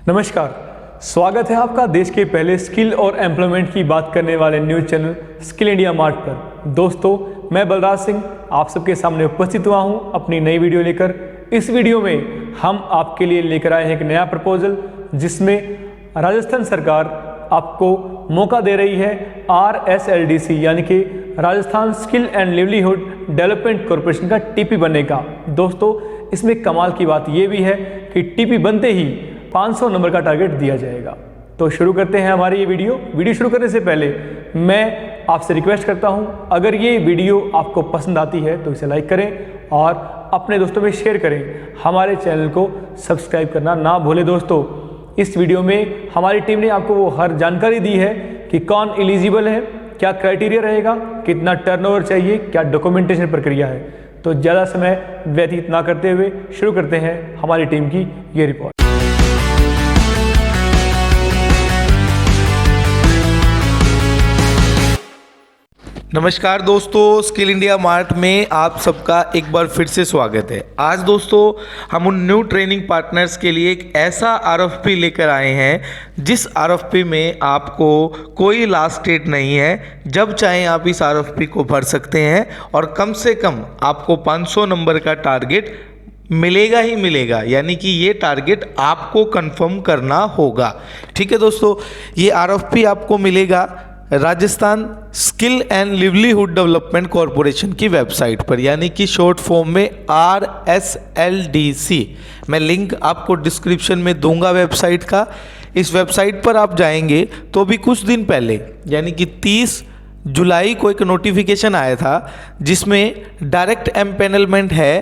नमस्कार, स्वागत है आपका देश के पहले स्किल और एम्प्लॉयमेंट की बात करने वाले news channel skill India mart पर। दोस्तों, मैं बलराज सिंह आप सबके सामने उपस्थित हुआ हूं अपनी नई वीडियो लेकर। इस वीडियो में हम आपके लिए लेकर आए हैं एक नया प्रपोजल, जिसमें राजस्थान सरकार आपको मौका दे रही है RSLDC यानी कि Rajasthan skill and livelihood development corporation का TP बनने का। दोस्तों, इसमें कमाल की बात यह भी है कि TP बनते ही 500 नंबर का टारगेट दिया जाएगा। तो शुरू करते हैं हमारी ये वीडियो शुरू करने से पहले मैं आपसे रिक्वेस्ट करता हूं, अगर ये वीडियो आपको पसंद आती है तो इसे लाइक करें और अपने दोस्तों में शेयर करें। हमारे चैनल को सब्सक्राइब करना ना भूलें। दोस्तों, इस वीडियो में हमारी टीम ने आपको वो हर जानकारी दी है कि कौन एलिजिबल है, क्या क्राइटेरिया रहेगा, कितना टर्नओवर चाहिए, क्या डॉक्यूमेंटेशन प्रक्रिया है। तो ज़्यादा समय व्यतीत ना करते हुए शुरू करते हैं हमारी टीम की ये रिपोर्ट। नमस्कार दोस्तों, स्किल इंडिया मार्ट में आप सबका एक बार फिर से स्वागत है। आज दोस्तों हम उन न्यू ट्रेनिंग पार्टनर्स के लिए एक ऐसा RFP लेकर आए हैं जिस RFP में आपको कोई लास्ट डेट नहीं है। जब चाहें आप इस RFP को भर सकते हैं और कम से कम आपको 500 नंबर का टारगेट मिलेगा ही मिलेगा, यानी कि ये टारगेट आपको कंफर्म करना होगा। ठीक है दोस्तों, ये RFP आपको मिलेगा Rajasthan skill and livelihood development corporation की वेबसाइट पर, यानी कि शॉर्ट फॉर्म में RSLDC। मैं लिंक आपको डिस्क्रिप्शन में दूंगा वेबसाइट का। इस वेबसाइट पर आप जाएंगे तो भी कुछ दिन पहले यानी कि 30 जुलाई को एक नोटिफिकेशन आया था जिसमें डायरेक्ट एम्पैनलमेंट है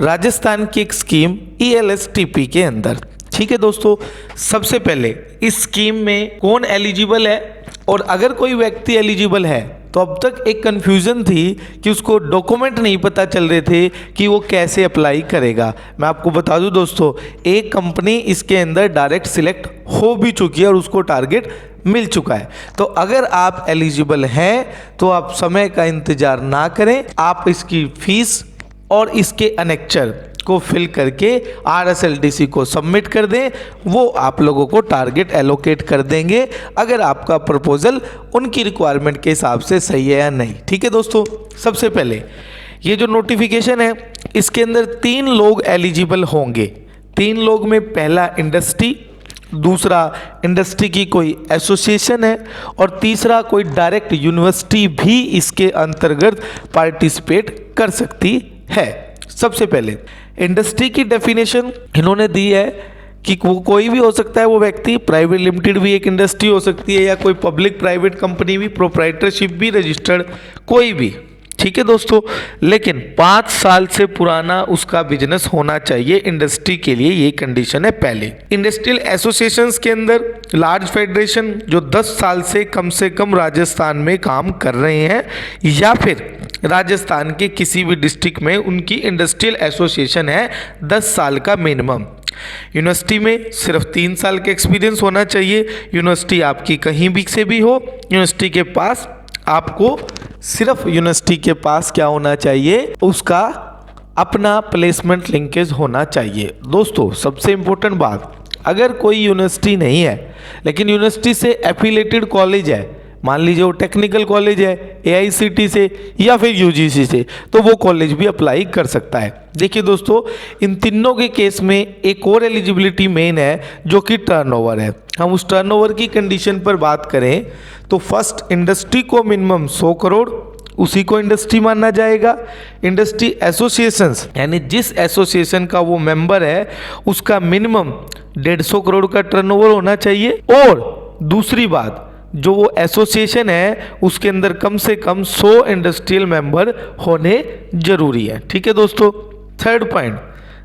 राजस्थान की एक स्कीम ELSTP के अंदर। ठीक है दोस्तों, सबसे पहले इस स्कीम में कौन एलिजिबल है, और अगर कोई व्यक्ति एलिजिबल है तो अब तक एक कन्फ्यूज़न थी कि उसको डॉक्यूमेंट नहीं पता चल रहे थे कि वो कैसे अप्लाई करेगा। मैं आपको बता दूं दोस्तों, एक कंपनी इसके अंदर डायरेक्ट सिलेक्ट हो भी चुकी है और उसको टारगेट मिल चुका है। तो अगर आप एलिजिबल हैं तो आप समय का इंतज़ार ना करें, आप इसकी फीस और इसके अनेक्चर को फिल करके RSLDC को सबमिट कर दें। वो आप लोगों को टारगेट एलोकेट कर देंगे अगर आपका प्रपोजल उनकी रिक्वायरमेंट के हिसाब से सही है या नहीं। ठीक है दोस्तों, सबसे पहले ये जो नोटिफिकेशन है इसके अंदर 3 लोग एलिजिबल होंगे। 3 लोग में पहला इंडस्ट्री, दूसरा इंडस्ट्री की कोई एसोसिएशन है और तीसरा कोई डायरेक्ट यूनिवर्सिटी भी इसके अंतर्गत पार्टिसिपेट कर सकती है। सबसे पहले इंडस्ट्री की डेफिनेशन इन्होंने दी है कि कोई भी हो सकता है, वो व्यक्ति प्राइवेट लिमिटेड भी एक इंडस्ट्री हो सकती है या कोई पब्लिक प्राइवेट कंपनी भी, प्रोप्राइटरशिप भी रजिस्टर्ड कोई भी। ठीक है दोस्तों, लेकिन 5 साल से पुराना उसका बिजनेस होना चाहिए इंडस्ट्री के लिए, ये कंडीशन है पहले। इंडस्ट्रियल एसोसिएशंस के अंदर लार्ज फेडरेशन जो 10 साल से कम राजस्थान में काम कर रहे हैं या फिर राजस्थान के किसी भी डिस्ट्रिक्ट में उनकी इंडस्ट्रियल एसोसिएशन है 10 साल का मिनिमम। यूनिवर्सिटी में सिर्फ 3 साल का एक्सपीरियंस होना चाहिए। यूनिवर्सिटी आपकी कहीं भी से भी हो, यूनिवर्सिटी के पास आपको सिर्फ यूनिवर्सिटी के पास क्या होना चाहिए, उसका अपना प्लेसमेंट लिंकेज होना चाहिए। दोस्तों, सबसे इम्पोर्टेंट बात, अगर कोई यूनिवर्सिटी नहीं है लेकिन यूनिवर्सिटी से एफिलेटेड कॉलेज है, मान लीजिए वो टेक्निकल कॉलेज है AICT से या फिर UGC से, तो वो कॉलेज भी अप्लाई कर सकता है। देखिए दोस्तों, इन तीनों के केस में एक और एलिजिबिलिटी मेन है जो कि टर्नओवर है। हम उस टर्नओवर की कंडीशन पर बात करें तो फर्स्ट इंडस्ट्री को मिनिमम 100 करोड़, उसी को इंडस्ट्री माना जाएगा। इंडस्ट्री एसोसिएशंस यानी जिस एसोसिएशन का वो मेंबर है उसका मिनिमम 150 करोड़ का टर्नओवर होना चाहिए। और दूसरी बात, जो वो एसोसिएशन है उसके अंदर कम से कम 100 इंडस्ट्रियल मेंबर होने जरूरी है। ठीक है दोस्तों, थर्ड पॉइंट,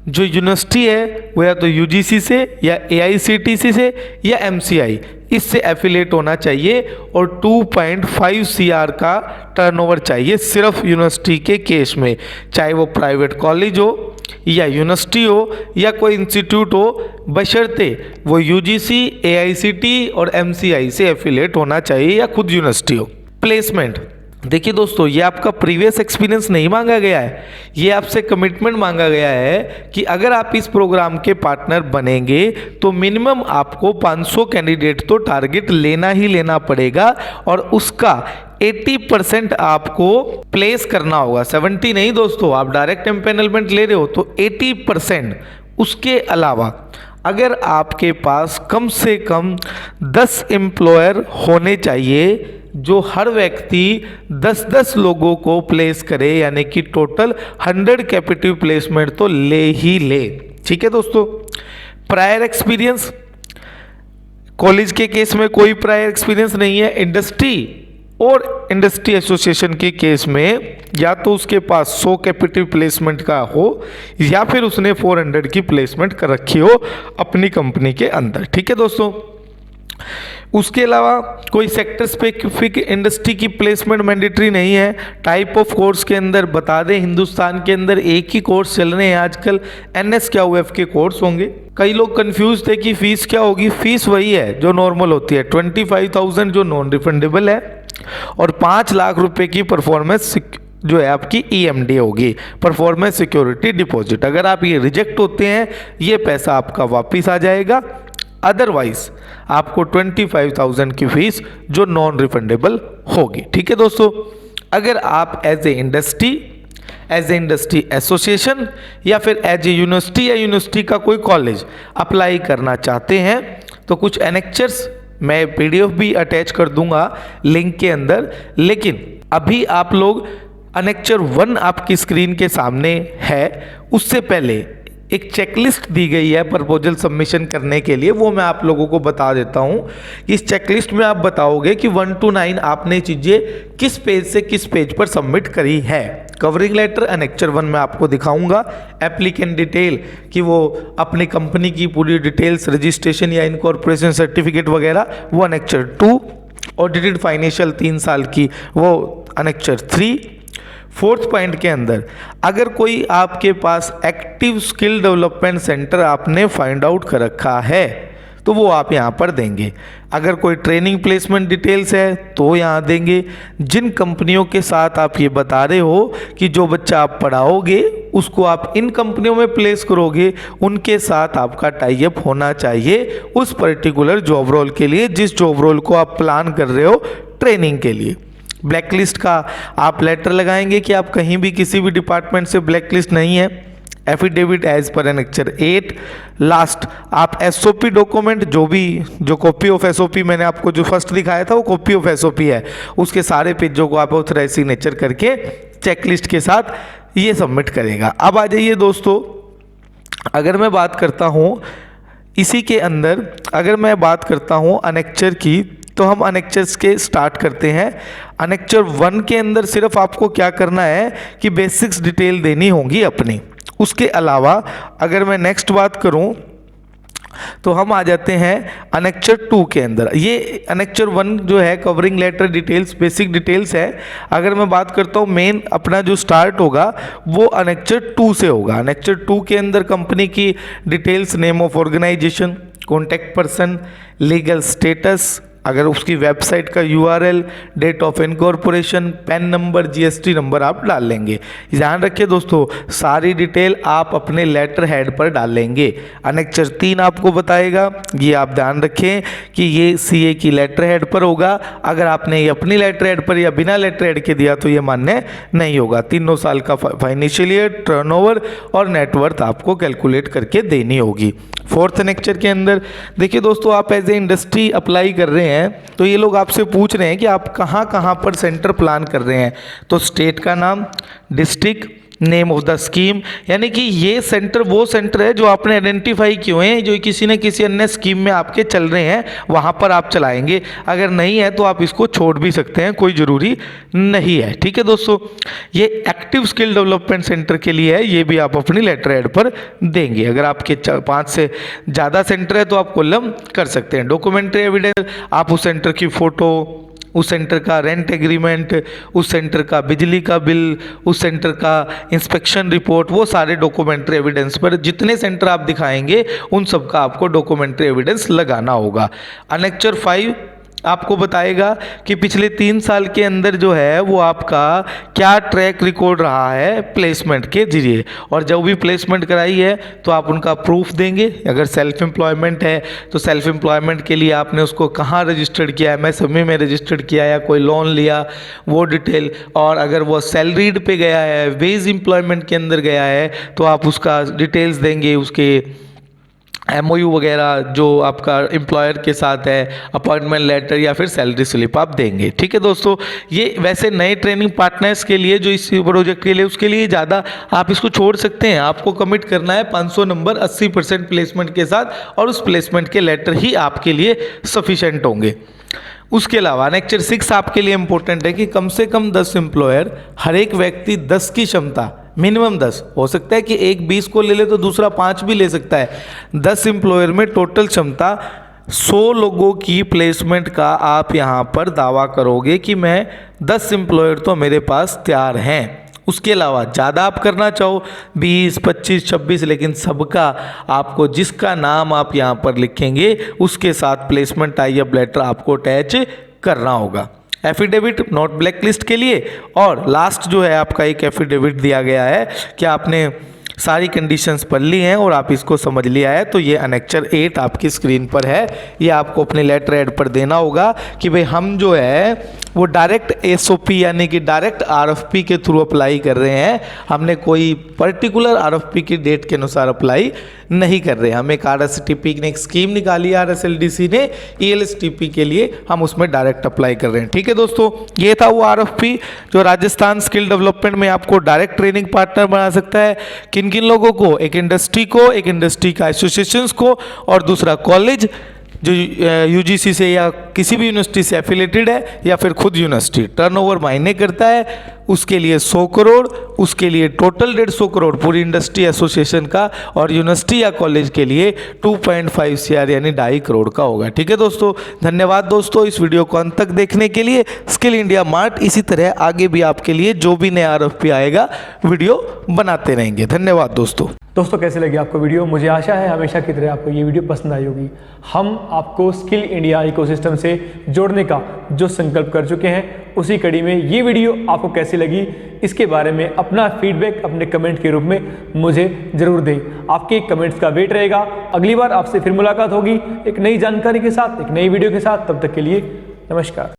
जो यूनिवर्सिटी है वो या तो UGC से या AICTC से या MCI इससे एफिलेट होना चाहिए और 2.5 CR का टर्नओवर चाहिए सिर्फ यूनिवर्सिटी के केस में, चाहे वो प्राइवेट कॉलेज हो या यूनिवर्सिटी हो या कोई इंस्टीट्यूट हो, बशर्ते वो UGC, AICT और MCI से एफिलेट होना चाहिए या खुद यूनिवर्सिटी हो। प्लेसमेंट, देखिए दोस्तों, ये आपका प्रीवियस एक्सपीरियंस नहीं मांगा गया है, ये आपसे कमिटमेंट मांगा गया है कि अगर आप इस प्रोग्राम के पार्टनर बनेंगे तो मिनिमम आपको 500 कैंडिडेट तो टारगेट लेना ही लेना पड़ेगा और उसका 80% आपको प्लेस करना होगा। 70 नहीं दोस्तों, आप डायरेक्ट एम्पैनलमेंट ले रहे हो तो 80%। उसके अलावा अगर आपके पास कम से कम 10 एम्प्लॉयर होने चाहिए जो हर व्यक्ति 10-10 लोगों को प्लेस करे, यानी कि टोटल 100 कैपेटिव प्लेसमेंट तो ले ही ले। ठीक है दोस्तों। प्रायर एक्सपीरियंस, कॉलेज के केस में कोई प्रायर एक्सपीरियंस नहीं है। इंडस्ट्री और इंडस्ट्री एसोसिएशन के केस में या तो उसके पास 100 कैपेटिव प्लेसमेंट का हो या फिर उसने 400 की प्लेसमेंट कर रखी हो अपनी कंपनी के अंदर। ठीक है दोस्तों। उसके अलावा कोई सेक्टर स्पेसिफिक इंडस्ट्री की प्लेसमेंट मैंडेटरी नहीं है। टाइप ऑफ कोर्स के अंदर बता दें, हिंदुस्तान के अंदर एक ही कोर्स चल रहे हैं आजकल, NSQF के कोर्स होंगे। कई लोग कंफ्यूज थे कि फीस क्या होगी। फीस वही है जो नॉर्मल होती है, 25,000 जो नॉन रिफंडेबल है और 5 लाख रुपए की परफॉर्मेंस जो है आपकी EMD होगी, परफॉर्मेंस सिक्योरिटी डिपॉजिट। अगर आप ये रिजेक्ट होते हैं ये पैसा आपका वापिस आ जाएगा, अदरवाइज आपको 25,000 की फीस जो नॉन रिफंडेबल होगी। ठीक है दोस्तों। अगर आप एज ए इंडस्ट्री एसोसिएशन या फिर एज ए यूनिवर्सिटी या यूनिवर्सिटी का कोई कॉलेज अप्लाई करना चाहते हैं तो कुछ एनेक्चर्स मैं PDF भी अटैच कर दूंगा लिंक के अंदर, लेकिन अभी आप लोग अनेक्चर 1 आपकी स्क्रीन के सामने है। उससे पहले एक चेकलिस्ट दी गई है प्रपोजल सबमिशन करने के लिए, वो मैं आप लोगों को बता देता हूँ। इस चेकलिस्ट में आप बताओगे कि 1 to 9 आपने चीज़ें किस पेज से किस पेज पर सबमिट करी है। कवरिंग लेटर अनेक्चर 1 में आपको दिखाऊंगा, एप्लीकेंट डिटेल कि वो अपनी कंपनी की पूरी डिटेल्स, रजिस्ट्रेशन या इनकॉर्पोरेशन सर्टिफिकेट वगैरह, वो अनेक्चर 2, ऑडिटेड फाइनेंशियल 3 साल की वो अनेक्चर 3। 4th पॉइंट के अंदर अगर कोई आपके पास एक्टिव स्किल डेवलपमेंट सेंटर आपने फाइंड आउट कर रखा है तो वो आप यहाँ पर देंगे। अगर कोई ट्रेनिंग प्लेसमेंट डिटेल्स है तो यहाँ देंगे। जिन कंपनियों के साथ आप ये बता रहे हो कि जो बच्चा आप पढ़ाओगे उसको आप इन कंपनियों में प्लेस करोगे, उनके साथ आपका टाई अप होना चाहिए उस पर्टिकुलर जॉब रोल के लिए जिस जॉब रोल को आप प्लान कर रहे हो ट्रेनिंग के लिए। ब्लैकलिस्ट का आप लेटर लगाएंगे कि आप कहीं भी किसी भी डिपार्टमेंट से ब्लैकलिस्ट नहीं है। Affidavit as per annexure 8। Last आप SOP डॉक्यूमेंट जो कॉपी ऑफ SOP मैंने आपको जो फर्स्ट दिखाया था वो कॉपी ऑफ SOP है, उसके सारे पेजों को आप ऑथराइज सिग्नेचर करके चेकलिस्ट के साथ ये सबमिट करेगा। अब आ जाइए दोस्तों, अगर मैं बात करता हूँ इसी के अंदर, अगर मैं बात करता हूँ अनेक्चर की, तो हम अनेक्चर्स के स्टार्ट करते हैं। अनेक्चर 1 के अंदर सिर्फ आपको क्या करना है कि बेसिक्स डिटेल देनी होगी अपनी। उसके अलावा अगर मैं नेक्स्ट बात करूं तो हम आ जाते हैं अनेक्चर 2 के अंदर। ये अनेक्चर 1 जो है covering letter details, basic details है। अगर मैं बात करता हूँ मेन अपना जो स्टार्ट होगा वो अनेक्चर 2 से होगा। अनेक्चर 2 के अंदर कंपनी की details, name of organization, contact person, legal status, अगर उसकी वेबसाइट का URL, date of incorporation, PAN number, GST number आप डाल लेंगे। ध्यान रखिए दोस्तों, सारी डिटेल आप अपने लेटर हेड पर डालेंगे। अनेक्चर 3 आपको बताएगा, ये आप ध्यान रखें कि ये CA की लेटर हेड पर होगा। अगर आपने ये अपनी लेटर हेड पर या बिना लेटर हेड के दिया तो ये मान्य नहीं होगा। 3 साल का फाइनेंशियल ईयर, टर्नओवर और नेटवर्थ आपको कैलकुलेट करके देनी होगी। 4th अनेक्चर के अंदर देखिए दोस्तों, आप एज ए इंडस्ट्री अप्लाई कर रहे हैं तो ये लोग आपसे पूछ रहे हैं कि आप कहाँ कहाँ पर सेंटर प्लान कर रहे हैं। तो स्टेट का नाम, district, name of the scheme, यानी कि ये सेंटर वो सेंटर है जो आपने आइडेंटिफाई किए हैं, जो किसी न किसी अन्य स्कीम में आपके चल रहे हैं, वहाँ पर आप चलाएंगे। अगर नहीं है तो आप इसको छोड़ भी सकते हैं, कोई ज़रूरी नहीं है। ठीक है दोस्तों, ये एक्टिव स्किल डेवलपमेंट सेंटर के लिए है, ये भी आप अपनी लेटर हेड पर देंगे। अगर आपके 5 से ज़्यादा सेंटर है तो आप कॉलम कर सकते हैं। डॉक्यूमेंट्री एविडेंस, आप उस सेंटर की फ़ोटो, उस सेंटर का रेंट एग्रीमेंट, उस सेंटर का बिजली का बिल, उस सेंटर का इंस्पेक्शन रिपोर्ट, वो सारे डॉक्यूमेंट्री एविडेंस पर जितने सेंटर आप दिखाएंगे उन सब का आपको डॉक्यूमेंट्री एविडेंस लगाना होगा। अनेक्चर 5 आपको बताएगा कि पिछले 3 साल के अंदर जो है वो आपका क्या ट्रैक रिकॉर्ड रहा है प्लेसमेंट के जरिए, और जब भी प्लेसमेंट कराई है तो आप उनका प्रूफ देंगे। अगर सेल्फ एम्प्लॉयमेंट है तो सेल्फ एम्प्लॉयमेंट के लिए आपने उसको कहाँ रजिस्टर्ड किया, एमएसएमई में रजिस्टर्ड किया या कोई लोन लिया, वो डिटेल, और अगर वो सैलरीड पे गया है, वेज एम्प्लॉयमेंट के अंदर गया है तो आप उसका डिटेल्स देंगे, उसके MOU वगैरह जो आपका एम्प्लॉयर के साथ है, अपॉइंटमेंट लेटर या फिर सैलरी स्लिप आप देंगे। ठीक है दोस्तों, ये वैसे नए ट्रेनिंग पार्टनर्स के लिए जो इस प्रोजेक्ट के लिए, उसके लिए ज़्यादा आप इसको छोड़ सकते हैं। आपको कमिट करना है 500 नंबर 80% प्लेसमेंट के साथ, और उस प्लेसमेंट के लेटर ही आपके लिए सफिशेंट होंगे। उसके अलावा नेक्चर 6 आपके लिए इंपॉर्टेंट है कि कम से कम 10 एम्प्लॉयर, हर एक व्यक्ति 10 की क्षमता, मिनिमम 10, हो सकता है कि एक 20 को ले ले तो दूसरा 5 भी ले सकता है। 10 एम्प्लॉयर में टोटल क्षमता 100 लोगों की प्लेसमेंट का आप यहाँ पर दावा करोगे कि मैं 10 एम्प्लॉयर तो मेरे पास तैयार हैं। उसके अलावा ज़्यादा आप करना चाहो 20, 25, 26, लेकिन सबका आपको जिसका नाम आप यहाँ पर लिखेंगे उसके साथ प्लेसमेंट टाई अप लेटर आपको अटैच करना होगा। एफिडेविट नॉट ब्लैकलिस्ट के लिए, और लास्ट जो है आपका एक एफिडेविट दिया गया है कि आपने सारी कंडीशंस पढ़ ली हैं और आप इसको समझ लिया है, तो ये अनेक्चर 8 आपकी स्क्रीन पर है। ये आपको अपने लेटर हेड पर देना होगा कि भाई हम जो है वो डायरेक्ट SOP यानी कि डायरेक्ट RFP के थ्रू अप्लाई कर रहे हैं, हमने कोई पर्टिकुलर RFP की डेट के अनुसार अप्लाई नहीं कर रहे। हम एक RSTP ने एक स्कीम निकाली है, RSLDC ने ELSTP के लिए, हम उसमें डायरेक्ट अप्लाई कर रहे हैं। ठीक है दोस्तों, ये था वो RFP जो राजस्थान स्किल डेवलपमेंट में आपको डायरेक्ट ट्रेनिंग पार्टनर बना सकता है। किन किन लोगों को? एक इंडस्ट्री को, एक इंडस्ट्री का एसोसिएशंस को, और दूसरा कॉलेज जो UGC से या किसी भी यूनिवर्सिटी से एफिलेटेड है, या फिर खुद यूनिवर्सिटी टर्नओवर मायने करता है, उसके लिए 100 करोड़, उसके लिए टोटल 150 करोड़ पूरी इंडस्ट्री एसोसिएशन का, और यूनिवर्सिटी या कॉलेज के लिए 2.5 CR यानी 2.5 करोड़ का होगा। ठीक है दोस्तों, धन्यवाद दोस्तों इस वीडियो को अंत तक देखने के लिए। स्किल इंडिया मार्ट इसी तरह आगे भी आपके लिए जो भी नया RFP आएगा वीडियो बनाते रहेंगे। धन्यवाद दोस्तों। दोस्तों कैसे लगी आपको वीडियो? मुझे आशा है हमेशा की तरह आपको ये वीडियो पसंद आई होगी। हम आपको स्किल इंडिया इकोसिस्टम से जोड़ने का जो संकल्प कर चुके हैं, उसी कड़ी में ये वीडियो आपको कैसी लगी इसके बारे में अपना फीडबैक अपने कमेंट के रूप में मुझे ज़रूर दें। आपके कमेंट्स का वेट रहेगा। अगली बार आपसे फिर मुलाकात होगी एक नई जानकारी के साथ, एक नई वीडियो के साथ। तब तक के लिए नमस्कार।